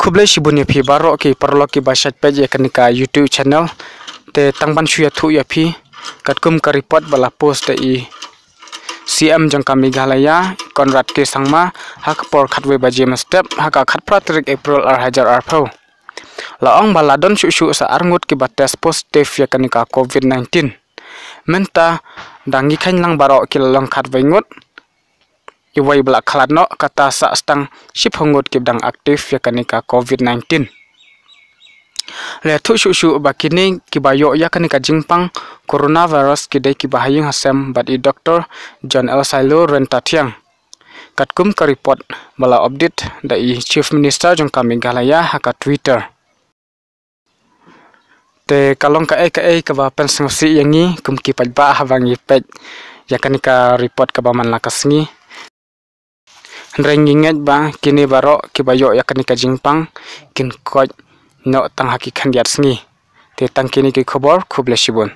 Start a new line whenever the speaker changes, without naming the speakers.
kublai shibun ya phi baro ki parlo ki bashat page ya kanika YouTube channel te tangban shuya thu ya phi katkum ka report bala post i CM jangka Meghalaya Conrad ke sangma hak por khatwe baje step haka khatpra tarik April 2024 laong baladon shu sa arngut ki bates positif ya kanika COVID-19 menta dangi khain lang baro ki long khatwe ngut iwai bala khalatno kata sa stang shiphongot ki dang aktif ya kanika COVID-19 le thu shu bakini ki bayo ya kanika jingpang coronavirus ki dai ki bahaying hasem badi Dr. John L. Silo Rentatiang katkum ka report bala update dai Chief Minister jangka Meghalaya haka Twitter te kalong ka ba pensngsi yangi kum ki pajba hawangi pej ya kanika report ka baman lakasngi renginget ba kini baro ki bayo ya kanika jingpang kin koj no tang haki khandiat sngi te tang kini ki khobor khub le shibun